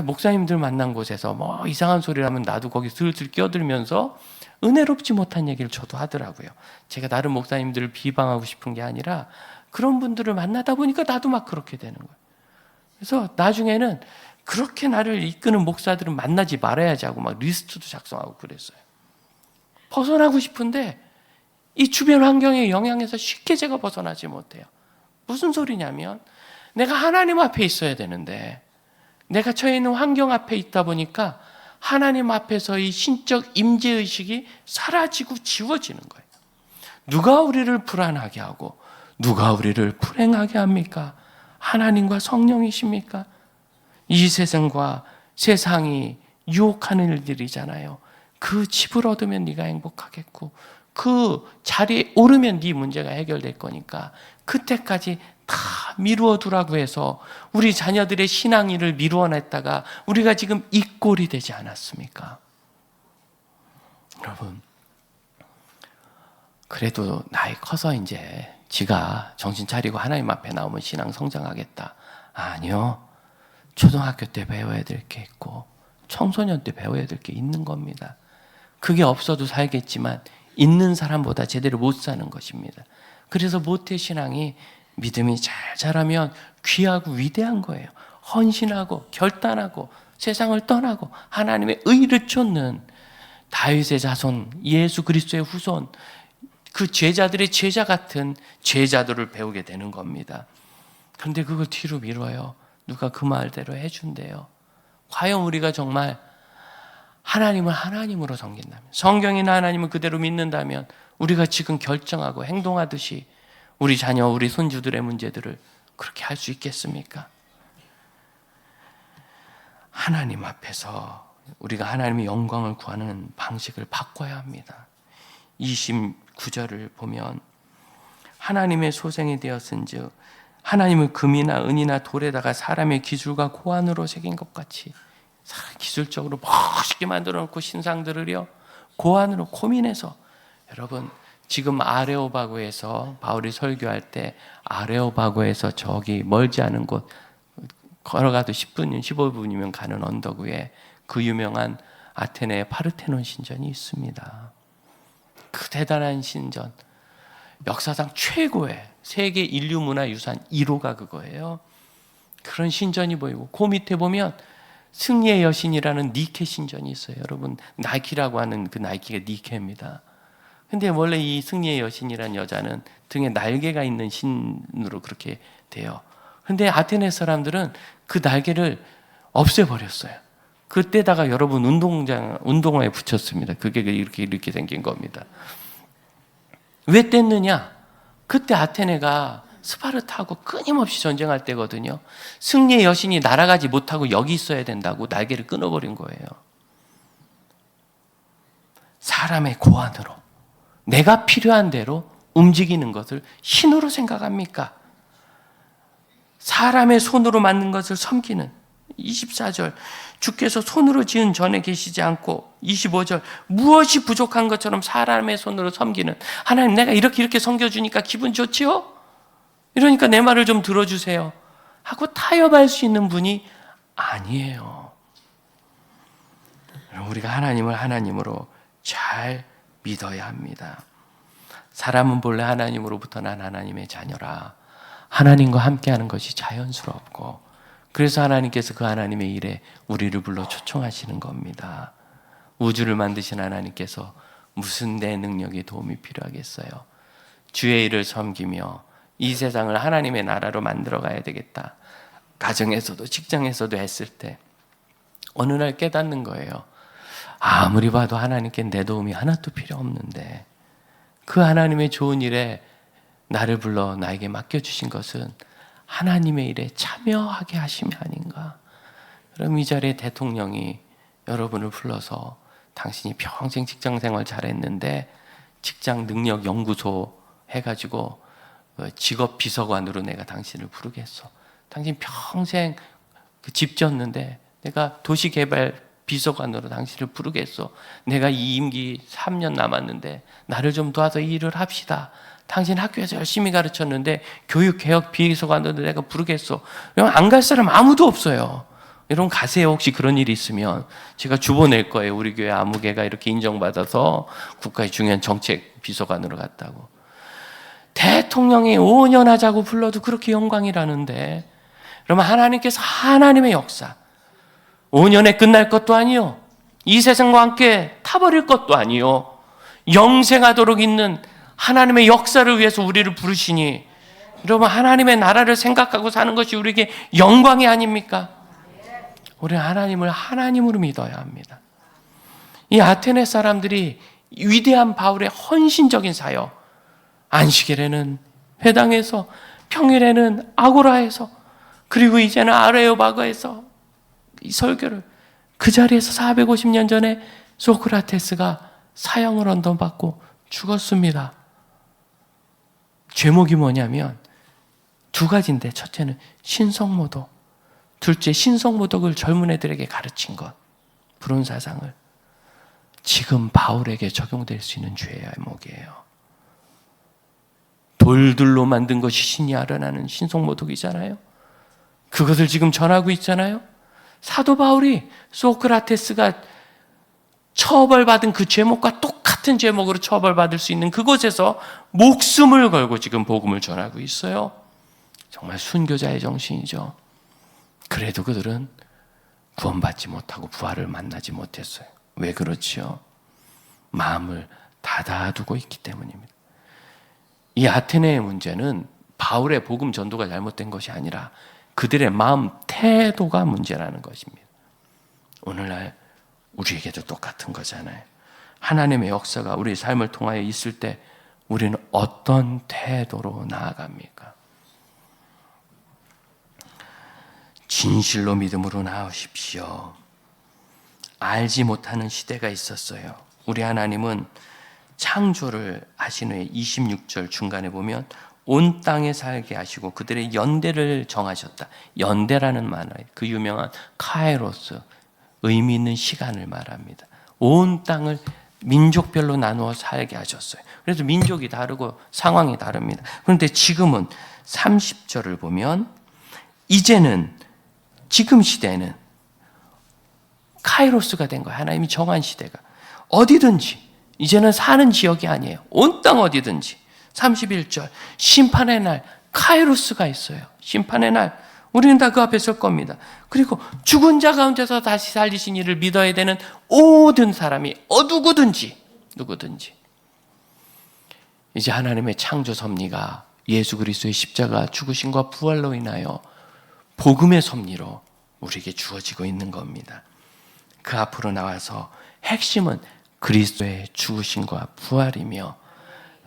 목사님들 만난 곳에서 뭐 이상한 소리를 하면 나도 거기 슬슬 끼어들면서 은혜롭지 못한 얘기를 저도 하더라고요. 제가 다른 목사님들을 비방하고 싶은 게 아니라 그런 분들을 만나다 보니까 나도 막 그렇게 되는 거예요. 그래서 나중에는 그렇게 나를 이끄는 목사들은 만나지 말아야지 하고 막 리스트도 작성하고 그랬어요. 벗어나고 싶은데 이 주변 환경의 영향에서 쉽게 제가 벗어나지 못해요. 무슨 소리냐면, 내가 하나님 앞에 있어야 되는데 내가 처해 있는 환경 앞에 있다 보니까 하나님 앞에서의 신적 임재의식이 사라지고 지워지는 거예요. 누가 우리를 불안하게 하고 누가 우리를 불행하게 합니까? 하나님과 성령이십니까? 이 세상과 세상이 유혹하는 일들이잖아요. 그 집을 얻으면 네가 행복하겠고 그 자리에 오르면 네 문제가 해결될 거니까 그때까지 다 미루어 두라고 해서 우리 자녀들의 신앙일을 미루어냈다가 우리가 지금 이 꼴이 되지 않았습니까? 여러분, 그래도 나이 커서 이제 지가 정신 차리고 하나님 앞에 나오면 신앙 성장하겠다. 아니요. 초등학교 때 배워야 될 게 있고 청소년 때 배워야 될 게 있는 겁니다. 그게 없어도 살겠지만 있는 사람보다 제대로 못 사는 것입니다. 그래서 모태신앙이 믿음이 잘 자라면 귀하고 위대한 거예요. 헌신하고 결단하고 세상을 떠나고 하나님의 의를 쫓는 다윗의 자손, 예수 그리스도의 후손, 그 제자들의 제자 같은 제자들을 배우게 되는 겁니다. 그런데 그걸 뒤로 미뤄요. 누가 그 말대로 해준대요. 과연 우리가 정말 하나님을 하나님으로 섬긴다면, 성경이나 하나님을 그대로 믿는다면 우리가 지금 결정하고 행동하듯이 우리 자녀, 우리 손주들의 문제들을 그렇게 할 수 있겠습니까? 하나님 앞에서 우리가 하나님의 영광을 구하는 방식을 바꿔야 합니다. 29절을 보면 하나님의 소생이 되었은즉 하나님을 금이나 은이나 돌에다가 사람의 기술과 고안으로 새긴 것 같이 기술적으로 멋있게 만들어 놓고 신상들을요 고안으로 고민해서, 여러분 지금 아레오바고에서 바울이 설교할 때 아레오바고에서 저기 멀지 않은 곳 걸어가도 10분, 15분이면 가는 언덕 위에 그 유명한 아테네의 파르테논 신전이 있습니다. 그 대단한 신전, 역사상 최고의 세계 인류문화유산 1호가 그거예요. 그런 신전이 보이고 그 밑에 보면 승리의 여신이라는 니케 신전이 있어요. 여러분 나이키라고 하는 그 나이키가 니케입니다. 근데 원래 이 승리의 여신이라는 여자는 등에 날개가 있는 신으로 그렇게 돼요. 근데 아테네 사람들은 그 날개를 없애버렸어요. 그때다가 여러분 운동화에 붙였습니다. 그게 이렇게 생긴 겁니다. 왜 뗐느냐? 그때 아테네가 스파르타하고 끊임없이 전쟁할 때거든요. 승리의 여신이 날아가지 못하고 여기 있어야 된다고 날개를 끊어버린 거예요. 사람의 고안으로 내가 필요한 대로 움직이는 것을 신으로 생각합니까? 사람의 손으로 만든 것을 섬기는 24절, 주께서 손으로 지은 전에 계시지 않고 25절, 무엇이 부족한 것처럼 사람의 손으로 섬기는 하나님, 내가 이렇게 섬겨주니까 기분 좋지요? 이러니까 내 말을 좀 들어주세요 하고 타협할 수 있는 분이 아니에요. 우리가 하나님을 하나님으로 잘 믿어야 합니다. 사람은 본래 하나님으로부터 난 하나님의 자녀라. 하나님과 함께하는 것이 자연스럽고, 그래서 하나님께서 그 하나님의 일에 우리를 불러 초청하시는 겁니다. 우주를 만드신 하나님께서 무슨 내 능력의 도움이 필요하겠어요? 주의 일을 섬기며 이 세상을 하나님의 나라로 만들어 가야 되겠다. 가정에서도 직장에서도 했을 때 어느 날 깨닫는 거예요. 아무리 봐도 하나님께 내 도움이 하나도 필요 없는데 그 하나님의 좋은 일에 나를 불러 나에게 맡겨주신 것은 하나님의 일에 참여하게 하심이 아닌가. 그럼 이 자리에 대통령이 여러분을 불러서 당신이 평생 직장 생활 잘했는데 직장 능력 연구소 해가지고 직업 비서관으로 내가 당신을 부르겠어. 당신 평생 집 졌는데 내가 도시개발 비서관으로 당신을 부르겠어. 내가 이 임기 3년 남았는데 나를 좀 도와서 일을 합시다. 당신 학교에서 열심히 가르쳤는데 교육개혁 비서관으로 내가 부르겠어. 안 갈 사람 아무도 없어요. 여러분 가세요. 혹시 그런 일이 있으면 제가 주보 낼 거예요. 우리 교회 아무개가 이렇게 인정받아서 국가의 중요한 정책 비서관으로 갔다고. 대통령이 5년 하자고 불러도 그렇게 영광이라는데, 그러면 하나님께서 하나님의 역사 5년에 끝날 것도 아니요, 이 세상과 함께 타버릴 것도 아니요, 영생하도록 있는 하나님의 역사를 위해서 우리를 부르시니, 여러분 하나님의 나라를 생각하고 사는 것이 우리에게 영광이 아닙니까? 우리는 하나님을 하나님으로 믿어야 합니다. 이 아테네 사람들이 위대한 바울의 헌신적인 사역, 안식일에는 회당에서, 평일에는 아고라에서, 그리고 이제는 아레오바고에서 이 설교를, 그 자리에서 450년 전에 소크라테스가 사형을 언도받고 죽었습니다. 제목이 뭐냐면 두 가지인데, 첫째는 신성모독, 둘째 신성모독을 젊은 애들에게 가르친 것, 불온사상을. 지금 바울에게 적용될 수 있는 죄목이에요. 돌들로 만든 것이 신이 아련하는 신성모독이잖아요. 그것을 지금 전하고 있잖아요. 사도 바울이 소크라테스가 처벌받은 그 제목과 똑같은 제목으로 처벌받을 수 있는 그곳에서 목숨을 걸고 지금 복음을 전하고 있어요. 정말 순교자의 정신이죠. 그래도 그들은 구원받지 못하고 부활을 만나지 못했어요. 왜 그렇지요? 마음을 닫아두고 있기 때문입니다. 이 아테네의 문제는 바울의 복음 전도가 잘못된 것이 아니라 그들의 마음 태도가 문제라는 것입니다. 오늘날 우리에게도 똑같은 거잖아요. 하나님의 역사가 우리 삶을 통하여 있을 때 우리는 어떤 태도로 나아갑니까? 진실로 믿음으로 나오십시오. 알지 못하는 시대가 있었어요. 우리 하나님은 창조를 하신 후에 26절 중간에 보면 온 땅에 살게 하시고 그들의 연대를 정하셨다. 연대라는 말은 그 유명한 카이로스, 의미 있는 시간을 말합니다. 온 땅을 민족별로 나누어 살게 하셨어요. 그래서 민족이 다르고 상황이 다릅니다. 그런데 지금은 30절을 보면 이제는 지금 시대는 카이로스가 된 거예요. 하나님이 정한 시대가. 어디든지 이제는 사는 지역이 아니에요. 온 땅 어디든지. 31절 심판의 날 카이로스가 있어요. 심판의 날 우리는 다 그 앞에 설 겁니다. 그리고 죽은 자 가운데서 다시 살리신 이를 믿어야 되는 모든 사람이 누구든지 이제 하나님의 창조 섭리가 예수 그리스도의 십자가 죽으심과 부활로 인하여 복음의 섭리로 우리에게 주어지고 있는 겁니다. 그 앞으로 나와서 핵심은 그리스도의 죽으심과 부활이며,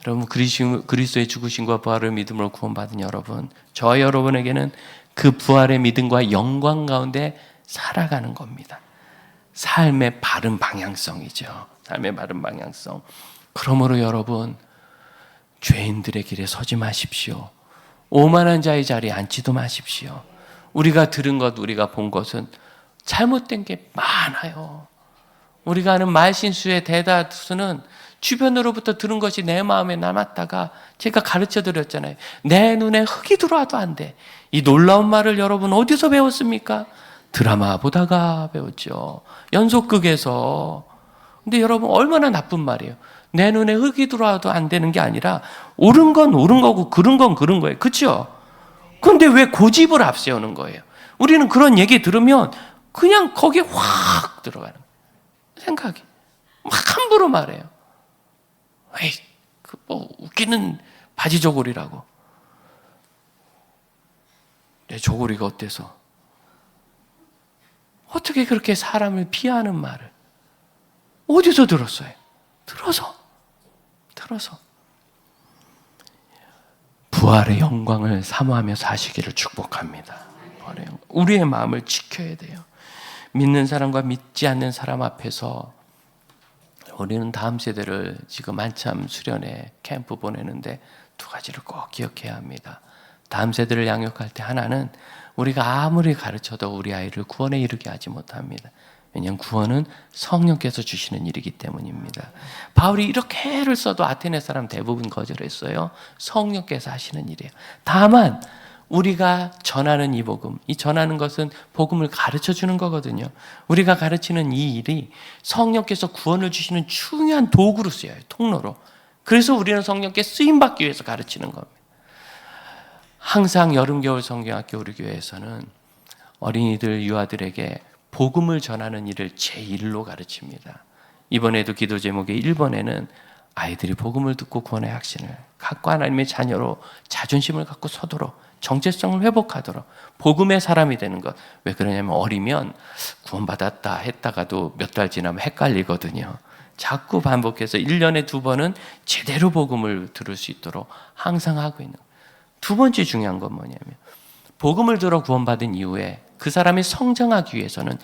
여러분 그리스도의 죽으심과 부활을 믿음으로 구원받은 여러분, 저와 여러분에게는 그 부활의 믿음과 영광 가운데 살아가는 겁니다. 삶의 바른 방향성이죠. 삶의 바른 방향성. 그러므로 여러분, 죄인들의 길에 서지 마십시오. 오만한 자의 자리에 앉지도 마십시오. 우리가 들은 것, 우리가 본 것은 잘못된 게 많아요. 우리가 아는 말신수의 대다수는 주변으로부터 들은 것이 내 마음에 남았다가 제가 가르쳐 드렸잖아요. 내 눈에 흙이 들어와도 안 돼. 이 놀라운 말을 여러분 어디서 배웠습니까? 드라마 보다가 배웠죠. 연속극에서. 근데 여러분 얼마나 나쁜 말이에요. 내 눈에 흙이 들어와도 안 되는 게 아니라 옳은 건 옳은 거고 그른 건 그른 거예요. 그렇죠? 그런데 왜 고집을 앞세우는 거예요? 우리는 그런 얘기 들으면 그냥 거기에 확 들어가는 거예요. 생각이 막 함부로 말해요. 에이, 그 뭐 웃기는 바지 저고리라고. 내 저고리가 어때서? 어떻게 그렇게 사람을 비하하는 말을 어디서 들었어요? 들어서 부활의 영광을 사모하며 사시기를 축복합니다. 우리의 마음을 지켜야 돼요. 믿는 사람과 믿지 않는 사람 앞에서 우리는 다음 세대를 지금 한참 수련회 캠프 보내는데 두 가지를 꼭 기억해야 합니다. 다음 세대를 양육할 때 하나는 우리가 아무리 가르쳐도 우리 아이를 구원에 이르게 하지 못합니다. 왜냐하면 구원은 성령께서 주시는 일이기 때문입니다. 바울이 이렇게 애를 써도 아테네 사람 대부분 거절했어요. 성령께서 하시는 일이에요. 다만 우리가 전하는 이 복음, 이 전하는 것은 복음을 가르쳐 주는 거거든요. 우리가 가르치는 이 일이 성령께서 구원을 주시는 중요한 도구로 쓰여요. 통로로. 그래서 우리는 성령께 쓰임받기 위해서 가르치는 겁니다. 항상 여름, 겨울 성경학교 우리 교회에서는 어린이들, 유아들에게 복음을 전하는 일을 제1로 가르칩니다. 이번에도 기도 제목의 1번에는 아이들이 복음을 듣고 구원의 확신을 갖고 하나님의 자녀로 자존심을 갖고 서도록 정체성을 회복하도록 복음의 사람이 되는 것. 왜 그러냐면 어리면 구원받았다 했다가도 몇 달 지나면 헷갈리거든요. 자꾸 반복해서 1년에 2번은 제대로 복음을 들을 수 있도록 항상 하고 있는 거예요. 두 번째 중요한 건 뭐냐면 복음을 들어 구원받은 이후에 그 사람이 성장하기 위해서는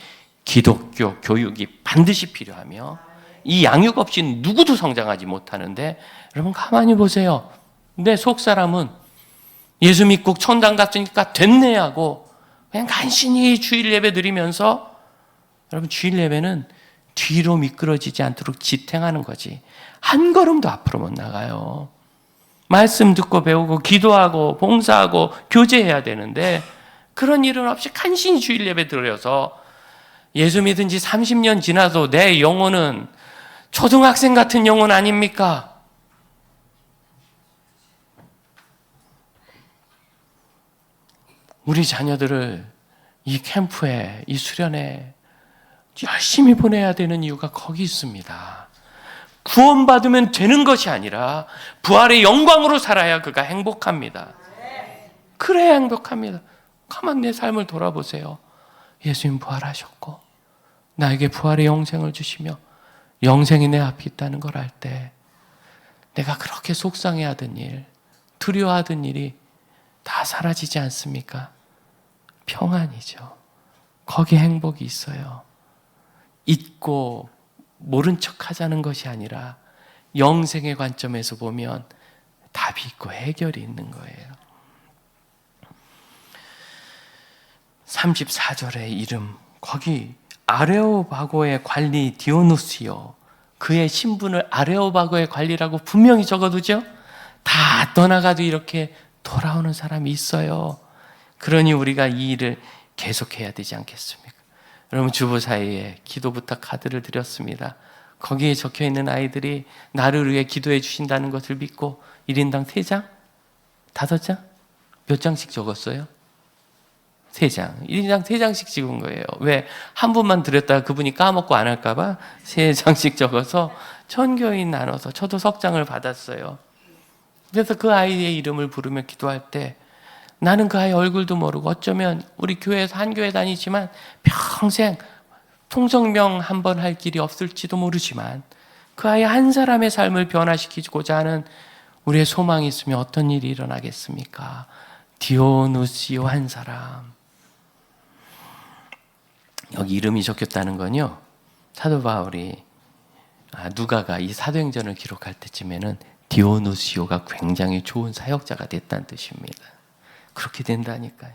기독교 교육이 반드시 필요하며 이 양육 없이 누구도 성장하지 못하는데 여러분 가만히 보세요. 내 속사람은 예수 믿고 천당 갔으니까 됐네 하고 그냥 간신히 주일 예배 드리면서 여러분 주일 예배는 뒤로 미끄러지지 않도록 지탱하는 거지 한 걸음도 앞으로 못 나가요. 말씀 듣고 배우고 기도하고 봉사하고 교제해야 되는데 그런 일은 없이 간신히 주일 예배 드려서 예수 믿은 지 30년 지나도 내 영혼은 초등학생 같은 영혼 아닙니까? 우리 자녀들을 이 캠프에, 이 수련에 열심히 보내야 되는 이유가 거기 있습니다. 구원받으면 되는 것이 아니라 부활의 영광으로 살아야 그가 행복합니다. 그래야 행복합니다. 가만 내 삶을 돌아보세요. 예수님 부활하셨고 나에게 부활의 영생을 주시며 영생이 내 앞에 있다는 걸 알 때 내가 그렇게 속상해하던 일, 두려워하던 일이 다 사라지지 않습니까? 평안이죠. 거기에 행복이 있어요. 잊고 모른 척 하자는 것이 아니라 영생의 관점에서 보면 답이 있고 해결이 있는 거예요. 34절의 이름, 거기 아레오바고의 관리 디오누시오, 그의 신분을 아레오바고의 관리라고 분명히 적어두죠. 다 떠나가도 이렇게 돌아오는 사람이 있어요. 그러니 우리가 이 일을 계속해야 되지 않겠습니까? 여러분 주보 사이에 기도 부탁 카드를 드렸습니다. 거기에 적혀있는 아이들이 나를 위해 기도해 주신다는 것을 믿고 1인당 3장? 5장? 몇 장씩 적었어요? 3장. 1인당 3장씩 찍은 거예요. 왜? 한 분만 드렸다가 그분이 까먹고 안 할까 봐 3장씩 적어서 전교인 나눠서 저도 석장을 받았어요. 그래서 그 아이의 이름을 부르며 기도할 때 나는 그 아이 얼굴도 모르고 어쩌면 우리 교회에서 한 교회 다니지만 평생 통성명 한 번 할 길이 없을지도 모르지만 그 아이 한 사람의 삶을 변화시키고자 하는 우리의 소망이 있으면 어떤 일이 일어나겠습니까? 디오누시오 한 사람. 여기 이름이 적혔다는 건요, 사도 바울이 누가가 이 사도행전을 기록할 때쯤에는 디오누시오가 굉장히 좋은 사역자가 됐다는 뜻입니다. 그렇게 된다니까요.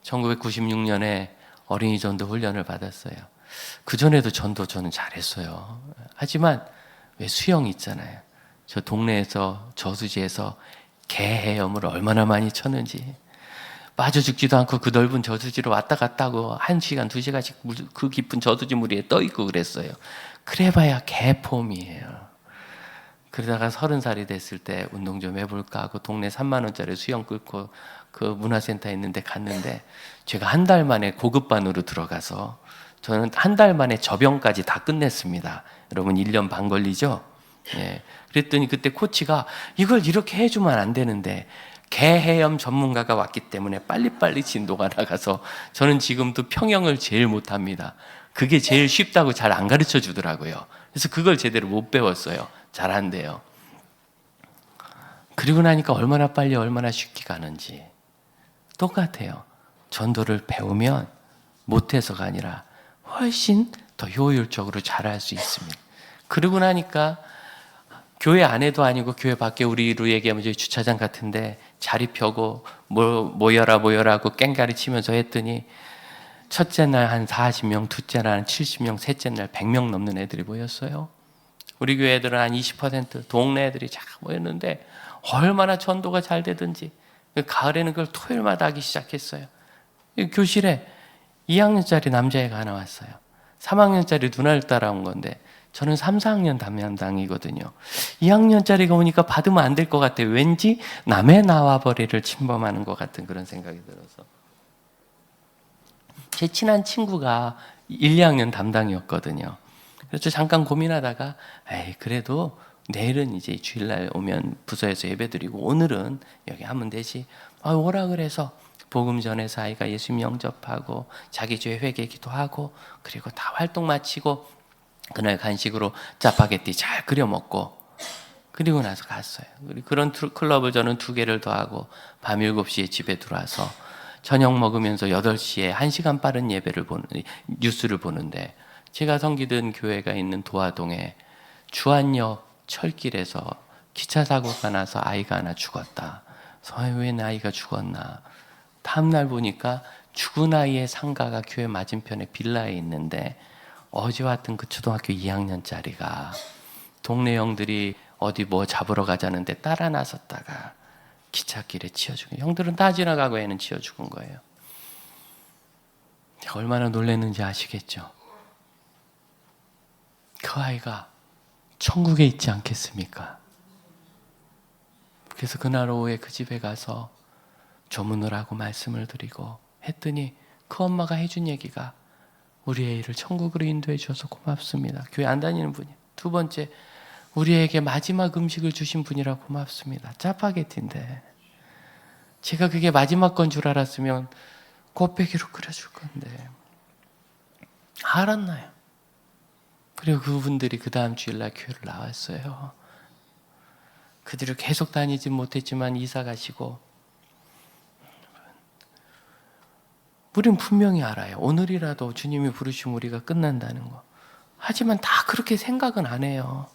1996년에 어린이 전도 훈련을 받았어요. 그전에도 전도 저는 잘했어요. 하지만 왜 수영 있잖아요. 저 동네에서 저수지에서 개 헤엄을 얼마나 많이 쳤는지, 빠져 죽지도 않고 그 넓은 저수지로 왔다 갔다 하고 1시간, 2시간씩 그 깊은 저수지 물 위에 떠 있고 그랬어요. 그래봐야 개폼이에요. 그러다가 30살이 됐을 때 운동 좀 해볼까 하고 동네 3만 원짜리 수영 끊고 그 문화센터에 있는데 갔는데 제가 한 달 만에 고급반으로 들어가서 저는 한 달 만에 접영까지 다 끝냈습니다. 여러분 1년 반 걸리죠? 예. 그랬더니 그때 코치가 이걸 이렇게 해주면 안 되는데 개헤엄 전문가가 왔기 때문에 빨리빨리 진도가 나가서 저는 지금도 평형을 제일 못합니다. 그게 제일 쉽다고 잘 안 가르쳐 주더라고요. 그래서 그걸 제대로 못 배웠어요. 잘 안 돼요. 그리고 나니까 얼마나 빨리 얼마나 쉽게 가는지 똑같아요. 전도를 배우면 못해서가 아니라 훨씬 더 효율적으로 잘할 수 있습니다. 그러고 나니까 교회 안에도 아니고 교회 밖에 우리로 얘기하면 저희 주차장 같은데 자리 펴고 모여라 하고 깽가리 치면서 했더니 첫째 날 한 40명, 둘째 날 한 70명, 셋째 날 100명 넘는 애들이 모였어요. 우리 교회 애들은 한 20%, 동네 애들이 쫙 모였는데 얼마나 전도가 잘 되든지 가을에는 그걸 토요일마다 하기 시작했어요. 교실에 2학년짜리 남자애가 하나 왔어요. 3학년짜리 누나를 따라온 건데 저는 3, 4학년 담당이거든요. 2학년짜리가 오니까 받으면 안 될 것 같아요. 왠지 남의 나와버리를 침범하는 것 같은 그런 생각이 들어서 제 친한 친구가 1, 2학년 담당이었거든요. 그래서 잠깐 고민하다가 에이 그래도 내일은 이제 주일날 오면 부서에서 예배드리고 오늘은 여기 하면 되지. 오라 그래서 복음 전해서 아이가 예수님 영접하고 자기 죄 회개 기도하고 그리고 다 활동 마치고 그날 간식으로 짜파게티 잘 끓여 먹고 그리고 나서 갔어요. 그런 클럽을 저는 2개를 더 하고 밤 7시에 집에 들어와서 저녁 먹으면서 8시에 1시간 빠른 예배를 뉴스를 보는데 제가 섬기던 교회가 있는 도화동에 주안역 철길에서 기차 사고가 나서 아이가 하나 죽었다. 왜 아이가 죽었나? 다음날 보니까 죽은 아이의 상가가 교회 맞은편에 빌라에 있는데 어제 왔던 그 초등학교 2학년짜리가 동네 형들이 어디 뭐 잡으러 가자는데 따라 나섰다가 기찻길에 치여 죽은 형들은 다 지나가고 애는 치여 죽은 거예요. 얼마나 놀랐는지 아시겠죠? 그 아이가 천국에 있지 않겠습니까? 그래서 그날 오후에 그 집에 가서 조문을 하고 말씀을 드리고 했더니 그 엄마가 해준 얘기가 우리 애를 천국으로 인도해 주셔서 고맙습니다. 교회 안 다니는 분이에요. 2번째, 우리에게 마지막 음식을 주신 분이라 고맙습니다. 짜파게티인데 제가 그게 마지막 건 줄 알았으면 곱빼기로 끓여줄 건데 알았나요? 그리고 그분들이 그 다음 주일날 교회를 나왔어요. 그들을 계속 다니진 못했지만 이사 가시고 우린 분명히 알아요. 오늘이라도 주님이 부르시면 우리가 끝난다는 거. 하지만 다 그렇게 생각은 안 해요.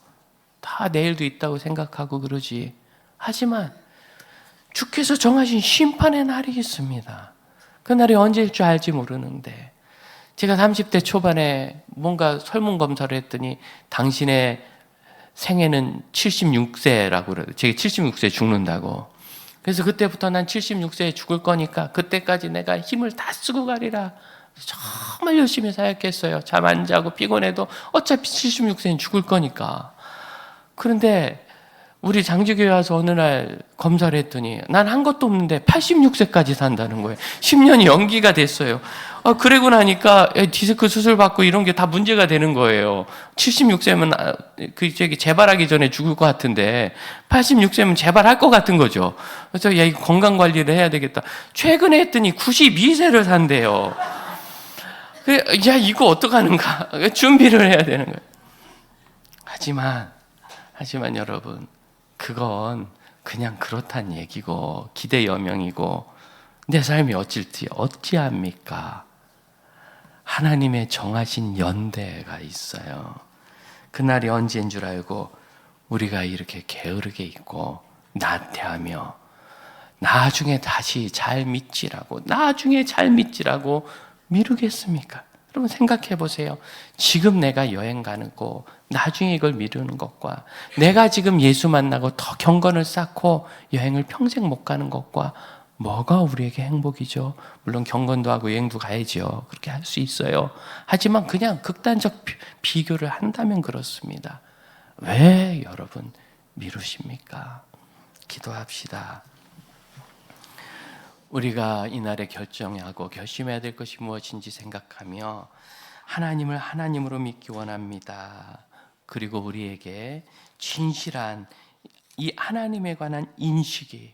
다 내일도 있다고 생각하고 그러지. 하지만 주께서 정하신 심판의 날이 있습니다. 그 날이 언제일 줄 알지 모르는데 제가 30대 초반에 뭔가 설문검사를 했더니 당신의 생애는 76세라고 그래요. 제가 76세에 죽는다고. 그래서 그때부터 난 76세에 죽을 거니까 그때까지 내가 힘을 다 쓰고 가리라. 정말 열심히 사역했어요. 잠 안 자고 피곤해도 어차피 76세는 죽을 거니까. 그런데 우리 장주교회 와서 어느 날 검사를 했더니 난 한 것도 없는데 86세까지 산다는 거예요. 10년이 연기가 됐어요. 그러고 나니까 디스크 수술 받고 이런 게 다 문제가 되는 거예요. 76세면 재발하기 전에 죽을 것 같은데 86세면 재발할 것 같은 거죠. 그래서 야 이거 건강 관리를 해야 되겠다. 최근에 했더니 92세를 산대요. 야 이거 어떡하는가? 준비를 해야 되는 거예요. 하지만 여러분 그건 그냥 그렇단 얘기고 기대 여명이고 내 삶이 어찌합니까? 하나님의 정하신 연대가 있어요. 그날이 언제인 줄 알고 우리가 이렇게 게으르게 있고 나태하며 나중에 잘 믿지라고 미루겠습니까? 여러분 생각해 보세요. 지금 내가 여행 가는 거 나중에 이걸 미루는 것과 내가 지금 예수 만나고 더 경건을 쌓고 여행을 평생 못 가는 것과 뭐가 우리에게 행복이죠? 물론 경건도 하고 여행도 가야죠. 그렇게 할 수 있어요. 하지만 그냥 극단적 비교를 한다면 그렇습니다. 왜 여러분 미루십니까? 기도합시다. 우리가 이날에 결정하고 결심해야 될 것이 무엇인지 생각하며 하나님을 하나님으로 믿기 원합니다. 그리고 우리에게 진실한 이 하나님에 관한 인식이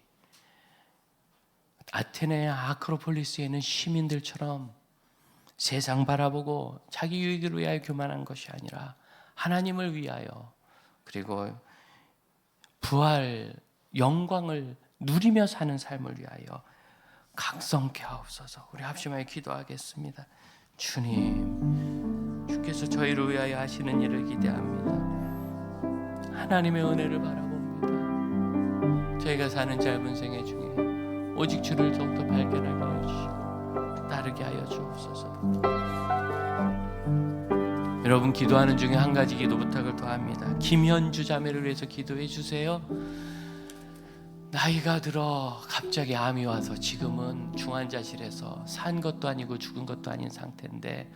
아테네 아크로폴리스에 있는 시민들처럼 세상 바라보고 자기 유익을 위하여 교만한 것이 아니라 하나님을 위하여, 그리고 부활 영광을 누리며 사는 삶을 위하여 각성케 하옵소서. 우리 합심하여 기도하겠습니다. 주님, 주께서 저희를 위하여 하시는 일을 기대합니다. 하나님의 은혜를 바라봅니다. 저희가 사는 짧은 생애 중에 오직 주를 더욱더 발견하게 하여 주시고 따르게 하여 주옵소서. 여러분, 기도하는 중에 한 가지 기도 부탁을 더 합니다. 김현주 자매를 위해서 기도해 주세요. 나이가 들어 갑자기 암이 와서 지금은 중환자실에서 산 것도 아니고 죽은 것도 아닌 상태인데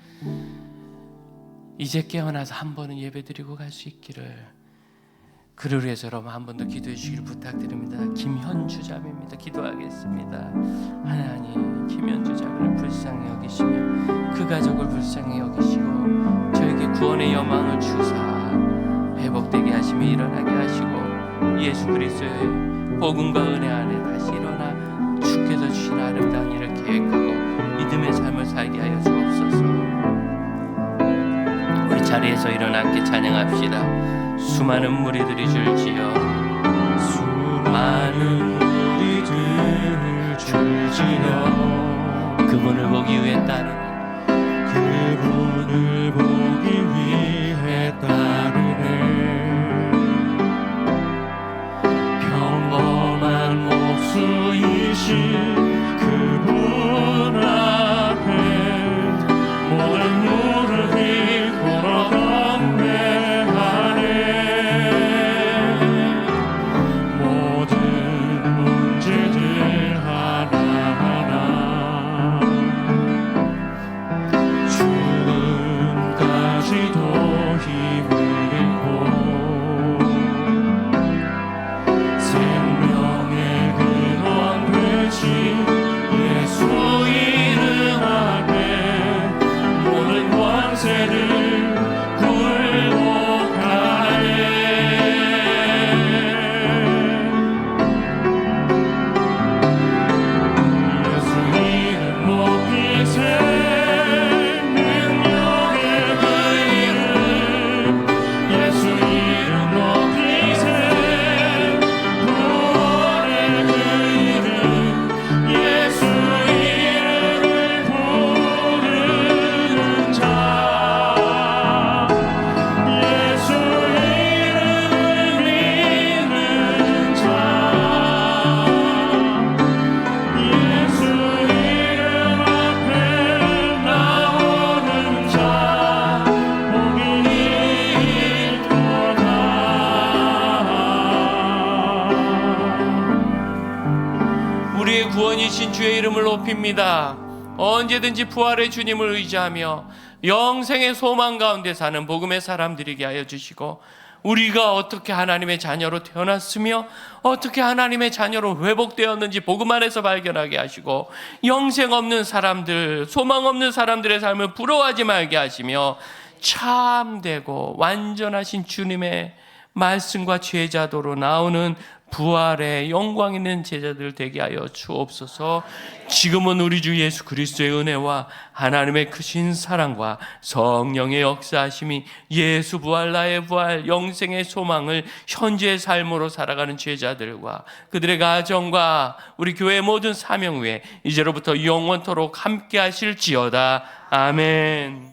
이제 깨어나서 한 번은 예배드리고 갈 수 있기를, 그를 위해서 여러분 한 번 더 기도해 주시기를 부탁드립니다. 김현주 자매입니다. 기도하겠습니다. 하나님, 김현주 자매를 불쌍히 여기시며 그 가족을 불쌍히 여기시고 저에게 구원의 여망을 주사 회복되게 하시며 일어나게 하시고 예수 그리스도의 복음과 은혜 안에 다시 일어나 주께서 주신 아름다운 일을 계획하고 믿음의 삶을 살게 하여 주옵소서. 우리 자리에서 일어나 함께 찬양합시다. 수많은 무리들이 줄지어, 수많은 무리들을 줄지어 그분을 보기 위해 따르는, 그분을 보기 위해 따르는 평범한 목수이신 그분 앞에 모든 무릎이 꿇어 경배하네. 모든 문제들 하나하나 죽음까지도 힘을 잃고 생명의 근원 되신 예수 이름 앞에 모든 권세를 굴복하네. 예수 이름 높이세. 능력의 그 이름, 예수 이름 높이세. 구원의 그 이름, 예수 이름을 부르는 자, 예수 이름을 믿는 자, 예수 이름 앞에 나오는 자 복이 있도다. 우리의 구원이신 주의 이름을 높입니다. 언제든지 부활의 주님을 의지하며 영생의 소망 가운데 사는 복음의 사람들이게 하여 주시고, 우리가 어떻게 하나님의 자녀로 태어났으며 어떻게 하나님의 자녀로 회복되었는지 복음 안에서 발견하게 하시고, 영생 없는 사람들, 소망 없는 사람들의 삶을 부러워하지 말게 하시며 참되고 완전하신 주님의 말씀과 제자도로 나오는 부활의 영광 있는 제자들 되게 하여 주옵소서. 지금은 우리 주 예수 그리스도의 은혜와 하나님의 크신 사랑과 성령의 역사하심이 예수 부활, 나의 부활, 영생의 소망을 현재의 삶으로 살아가는 제자들과 그들의 가정과 우리 교회의 모든 사명 위에 이제로부터 영원토록 함께 하실지어다. 아멘.